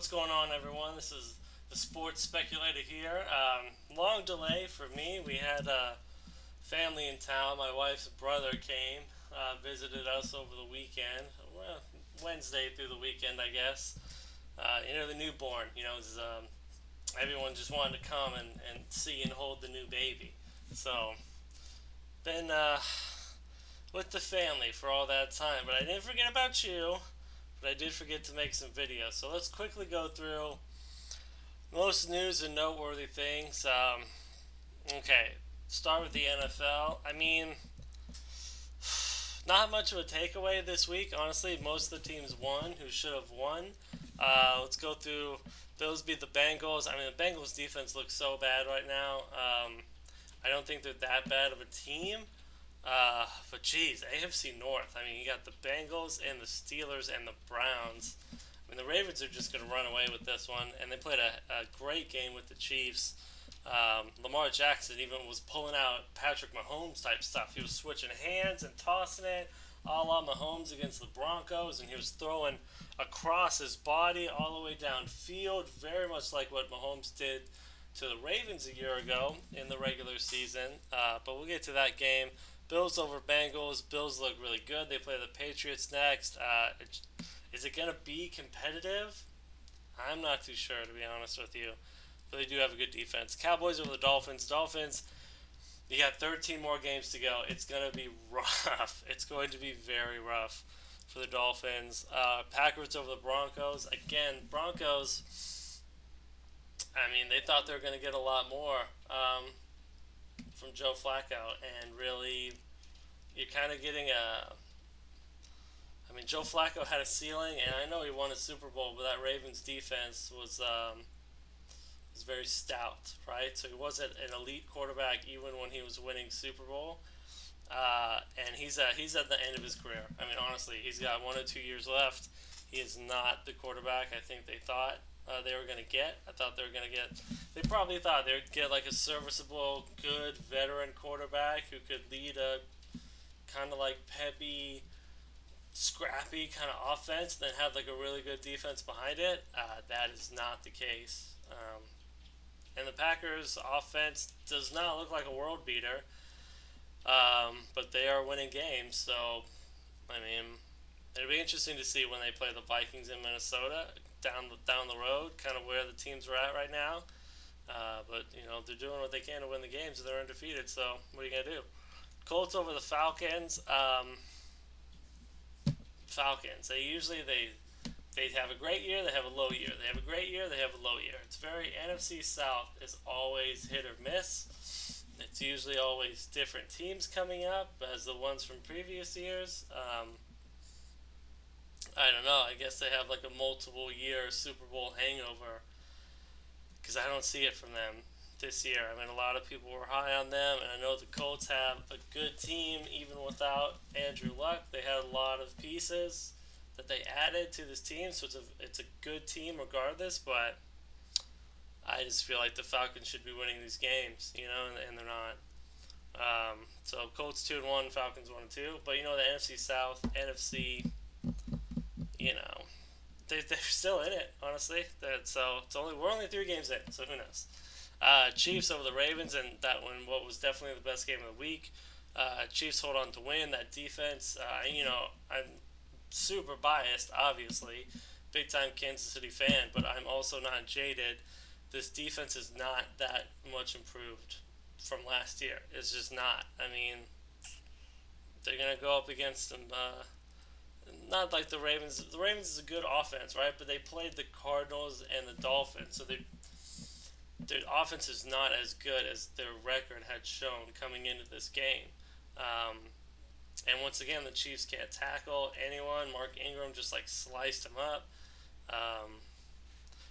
What's going on, everyone? This is the Sports Speculator here. Long delay for me. We had family in town. My wife's brother came, visited us over the weekend. Well, Wednesday through the weekend, I guess. The newborn. Everyone just wanted to come and see and hold the new baby. So, been with the family for all that time. But I didn't forget about you. But I did forget to make some videos. So let's quickly go through most news and noteworthy things. Okay, start with the NFL. I mean, not much of a takeaway this week. Honestly, most of the teams won who should have won. Let's go through. Those beat the Bengals. I mean, the Bengals defense looks so bad right now. I don't think they're that bad of a team. But geez, AFC North. I mean, you got the Bengals and the Steelers and the Browns. I mean, the Ravens are just going to run away with this one, and they played a great game with the Chiefs. Lamar Jackson even was pulling out Patrick Mahomes type stuff. He was switching hands and tossing it, a la Mahomes against the Broncos, and he was throwing across his body all the way downfield, very much like what Mahomes did to the Ravens a year ago in the regular season. But we'll get to that game. Bills over Bengals. Bills look really good. They play the Patriots next. Is it going to be competitive? I'm not too sure, to be honest with you. But they do have a good defense. Cowboys over the Dolphins. Dolphins, you got 13 more games to go. It's going to be rough. It's going to be very rough for the Dolphins. Packers over the Broncos. Again, Broncos, I mean, they thought they were going to get a lot more from Joe Flacco, and really, you're kind of getting a. I mean, Joe Flacco had a ceiling, and I know he won a Super Bowl, but that Ravens defense was very stout, right? So he wasn't an elite quarterback even when he was winning Super Bowl, and he's at the end of his career. I mean, honestly, he's got 1 or 2 years left. He is not the quarterback I think they thought they were going to get. I thought they were going to get. They probably thought they would get like a serviceable, good veteran quarterback who could lead a kind of like peppy, scrappy kind of offense, then have like a really good defense behind it. That is not the case. And the Packers' offense does not look like a world beater, but they are winning games. So, I mean, it'll be interesting to see when they play the Vikings in Minnesota down the road, kind of where the teams are at right now. But they're doing what they can to win the games, and they're undefeated. So what are you gonna do? Colts over the Falcons. Falcons. They have a great year. They have a low year. They have a great year. They have a low year. It's very NFC South is always hit or miss. It's usually always different teams coming up as the ones from previous years. I don't know. I guess they have like a multiple year Super Bowl hangover because I don't see it from them this year. I mean, a lot of people were high on them, and I know the Colts have a good team even without Andrew Luck. They had a lot of pieces that they added to this team, so it's a good team regardless. But I just feel like the Falcons should be winning these games, and they're not. So Colts 2-1, Falcons 1-2. But the NFC South, NFC, they're still in it. Honestly, so we're only 3 games in, so who knows? Chiefs over the Ravens, and that one what was definitely the best game of the week. Chiefs hold on to win. That defense, I'm super biased, obviously, big time Kansas City fan, but I'm also not jaded. This defense is not that much improved from last year. It's just not. I mean, they're gonna go up against them. Not like the Ravens. The Ravens is a good offense, right? But they played the Cardinals and the Dolphins, so their offense is not as good as their record had shown coming into this game. And once again, the Chiefs can't tackle anyone. Mark Ingram just like sliced them up.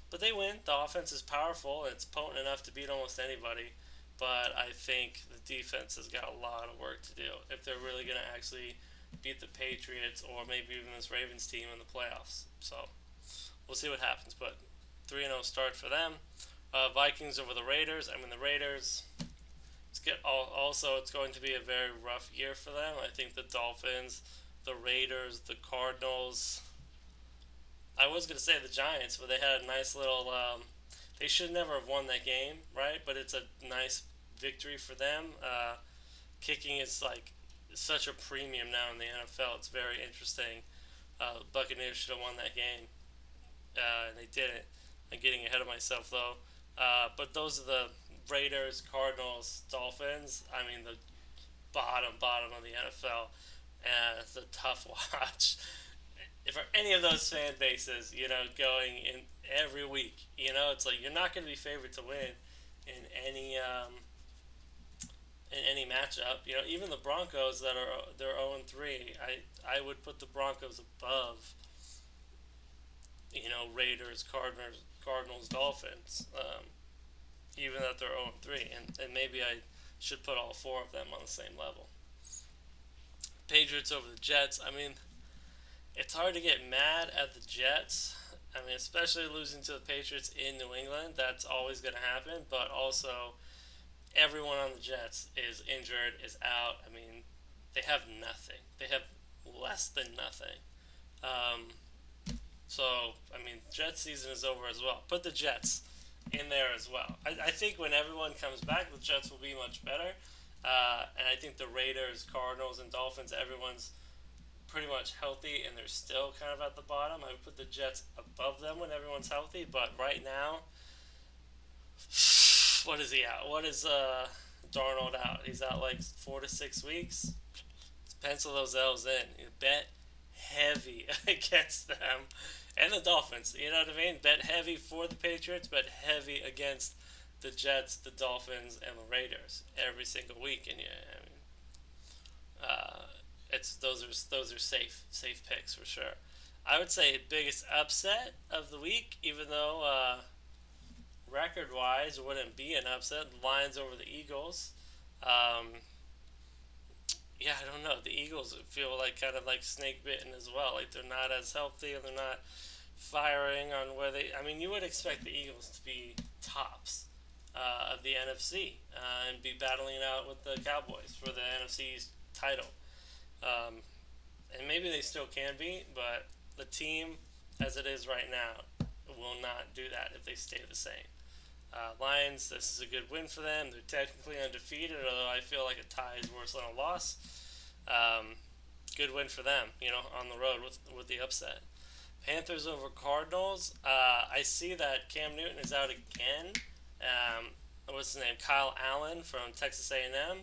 But they win. The offense is powerful. It's potent enough to beat almost anybody. But I think the defense has got a lot of work to do if they're really going to actually beat the Patriots or maybe even this Ravens team in the playoffs. So we'll see what happens. But 3-0 start for them. Vikings over the Raiders. I mean, the Raiders. It's going to be a very rough year for them. I think the Dolphins, the Raiders, the Cardinals. I was gonna say the Giants, but they had a nice little. They should never have won that game, right? But it's a nice victory for them. Kicking is like such a premium now in the NFL. It's very interesting. Buccaneers should have won that game, and they didn't. I'm getting ahead of myself though. But those are the Raiders, Cardinals, Dolphins. I mean, the bottom of the NFL, and it's a tough watch. If for any of those fan bases, going in every week, it's like you're not going to be favored to win in any matchup. Even the Broncos that are they're 0-3, I would put the Broncos above Raiders, Cardinals, Dolphins, even that they're 0-3, and maybe I should put all four of them on the same level. Patriots over the Jets. I mean, it's hard to get mad at the Jets. I mean, especially losing to the Patriots in New England. That's always going to happen. But also, everyone on the Jets is injured, is out. I mean, they have nothing. They have less than nothing. Um, so, I mean, Jets season is over as well. Put the Jets in there as well. I think when everyone comes back, the Jets will be much better. And I think the Raiders, Cardinals, and Dolphins, everyone's pretty much healthy, and they're still kind of at the bottom. I would put the Jets above them when everyone's healthy, but right now, what is he out? What is Darnold out? He's out like 4 to 6 weeks. Let's pencil those L's in. You bet heavy against them and the Dolphins. You know what I mean? Bet heavy for the Patriots, bet heavy against the Jets, the Dolphins, and the Raiders every single week. And yeah, I mean, it's those are safe picks for sure. I would say biggest upset of the week, even though record wise it wouldn't be an upset. The Lions over the Eagles. Um, yeah, I don't know. The Eagles feel like kind of like snake bitten as well. Like they're not as healthy and they're not firing on where they. I mean, you would expect the Eagles to be tops of the NFC and be battling it out with the Cowboys for the NFC's title. Um, and maybe they still can be, but the team as it is right now will not do that if they stay the same. Lions, this is a good win for them. They're technically undefeated, although I feel like a tie is worse than a loss. Um, Good win for them, on the road with the upset. Panthers over Cardinals. I see that Cam Newton is out again. What's his name? Kyle Allen from Texas A&M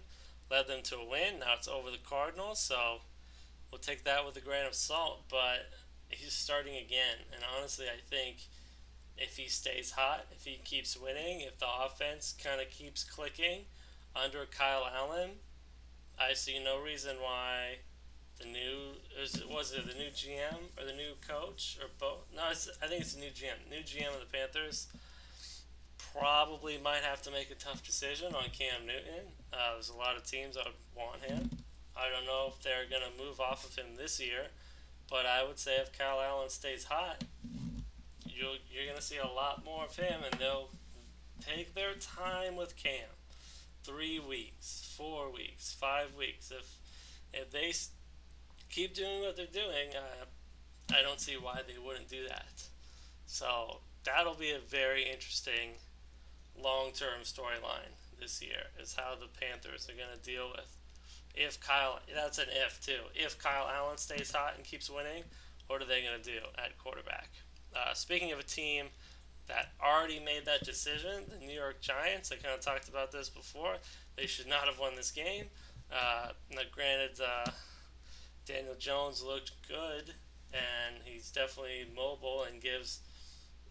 led them to a win. Now it's over the Cardinals, so we'll take that with a grain of salt. But he's starting again, and honestly, I think if he stays hot, if he keeps winning, if the offense kind of keeps clicking under Kyle Allen, I see no reason why the new was it the new GM or the new coach or both? No, I think it's the new GM. New GM of the Panthers probably might have to make a tough decision on Cam Newton. There's a lot of teams that would want him. I don't know if they're going to move off of him this year, but I would say if Kyle Allen stays hot, you're going to see a lot more of him, and they'll take their time with Cam. 3 weeks, 4 weeks, 5 weeks. If they keep doing what they're doing, I don't see why they wouldn't do that. So that'll be a very interesting long-term storyline this year, is how the Panthers are going to deal with that's an if too, if Kyle Allen stays hot and keeps winning, what are they going to do at quarterback? Speaking of a team that already made that decision, the New York Giants, I kind of talked about this before, they should not have won this game. Now granted, Daniel Jones looked good, and he's definitely mobile and gives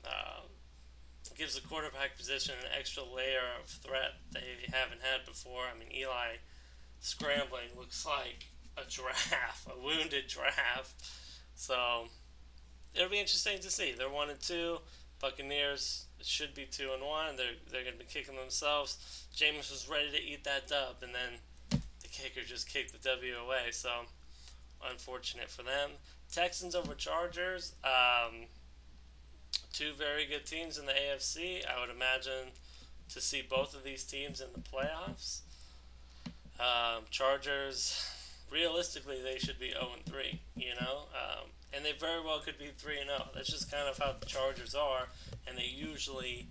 the quarterback position an extra layer of threat they haven't had before. I mean, Eli scrambling looks like a giraffe, a wounded giraffe. So it'll be interesting to see. They're 1-2. Buccaneers should be 2-1. They're going to be kicking themselves. Jameis was ready to eat that dub, and then the kicker just kicked the W away. So unfortunate for them. Texans over Chargers. Two very good teams in the AFC. I would imagine to see both of these teams in the playoffs. Chargers, realistically, they should be 0-3. and they very well could be 3-0. That's just kind of how the Chargers are, and they usually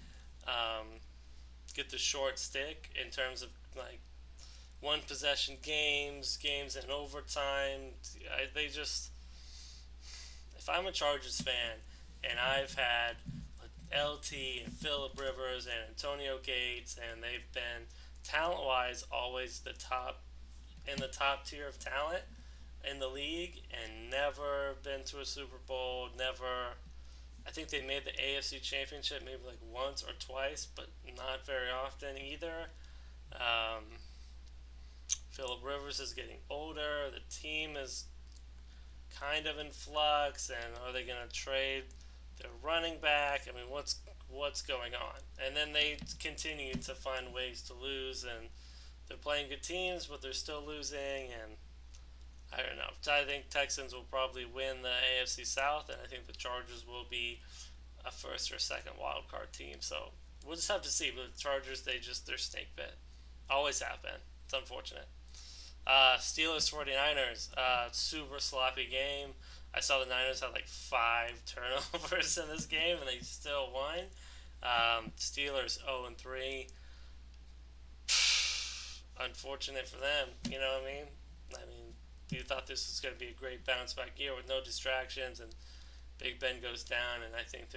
um, get the short stick in terms of like one possession games, games in overtime. They just, if I'm a Chargers fan and I've had LT and Philip Rivers and Antonio Gates, and they've been talent wise always the top in the top tier of talent in the league, and never been to a Super Bowl, never. I think they made the AFC Championship maybe like once or twice, but not very often either. Um, Philip Rivers is getting older. The team is kind of in flux, and are they going to trade their running back? I mean, what's going on? And then they continue to find ways to lose, and they're playing good teams, but they're still losing. And I don't know. I think Texans will probably win the AFC South, and I think the Chargers will be a first or second wild card team. So we'll just have to see. But the Chargers, they're snake bit. Always have been. It's unfortunate. Steelers 49ers, super sloppy game. I saw the Niners had like five turnovers in this game, and they still won. Steelers 0-3. Unfortunate for them. You know what I mean? I mean, you thought this was going to be a great bounce back year with no distractions, and Big Ben goes down, and I think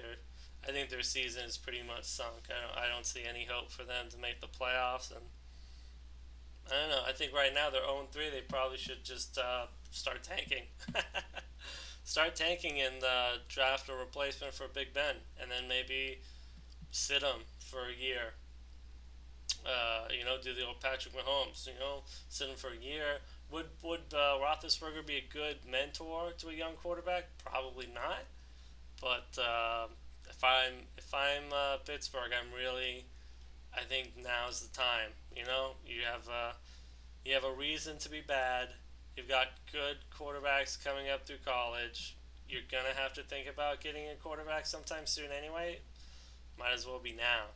their season is pretty much sunk. I don't see any hope for them to make the playoffs, and I don't know. I think right now they're 0-3. They probably should just start tanking. Start tanking and draft a replacement for Big Ben, and then maybe sit him for a year. Do the old Patrick Mahomes. Sit him for a year. Would Roethlisberger be a good mentor to a young quarterback? Probably not. But if I'm Pittsburgh, I think now's the time. You have a reason to be bad. You've got good quarterbacks coming up through college. You're gonna have to think about getting a quarterback sometime soon anyway. Might as well be now.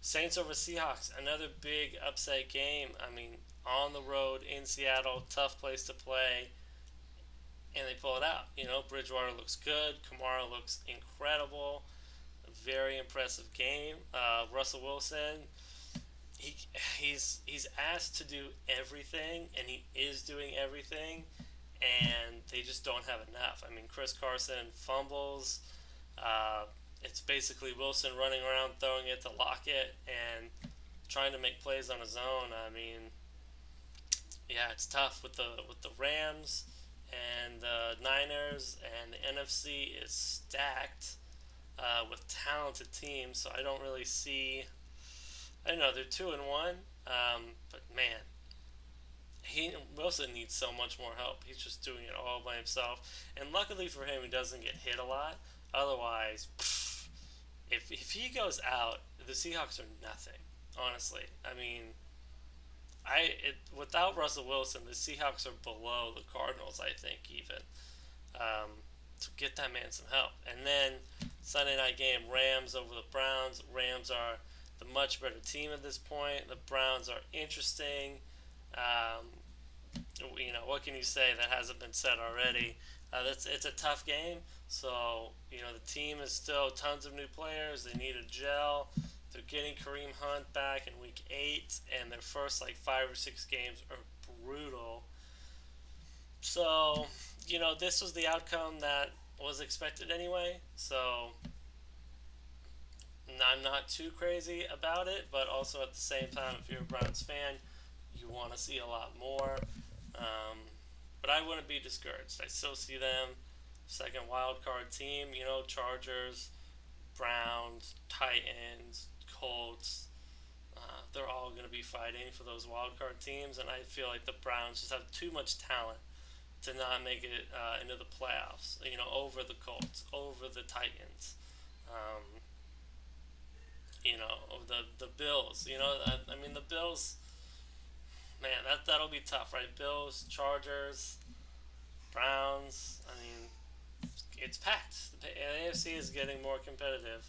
Saints over Seahawks, another big upset game. I mean, on the road in Seattle, tough place to play, and they pull it out. Bridgewater looks good. Kamara looks incredible. A very impressive game. Russell Wilson, he he's asked to do everything, and he is doing everything, and they just don't have enough. I mean, Chris Carson fumbles. Uh, it's basically Wilson running around throwing it to Lockett and trying to make plays on his own. I mean, yeah, it's tough with the Rams and the Niners, and the NFC is stacked with talented teams. So I don't really see. I don't know. They're 2-1, but man, he Wilson needs so much more help. He's just doing it all by himself, and luckily for him, he doesn't get hit a lot. Otherwise, if he goes out, the Seahawks are nothing. Honestly, I mean, without Russell Wilson, the Seahawks are below the Cardinals. I think even to get that man some help. And then Sunday night game, Rams over the Browns. Rams are the much better team at this point. The Browns are interesting. Um, what can you say that hasn't been said already? It's a tough game. So the team is still tons of new players. They need a gel. They're getting Kareem Hunt back in week 8, and their first like 5 or 6 games are brutal. So this was the outcome that was expected anyway. So I'm not too crazy about it, but also at the same time, if you're a Browns fan, you want to see a lot more. Um, but I wouldn't be discouraged. I still see them second wild card team. Chargers, Browns, Titans, Colts. They're all going to be fighting for those wild card teams, and I feel like the Browns just have too much talent to not make it into the playoffs. Over the Colts, over the Titans. Um, of the Bills. I mean the Bills. Man, that'll be tough, right? Bills, Chargers, Browns. I mean, it's packed. The AFC is getting more competitive,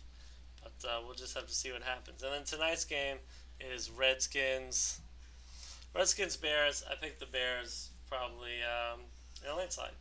but we'll just have to see what happens. And then tonight's game is Redskins Bears. I picked the Bears probably in a landslide.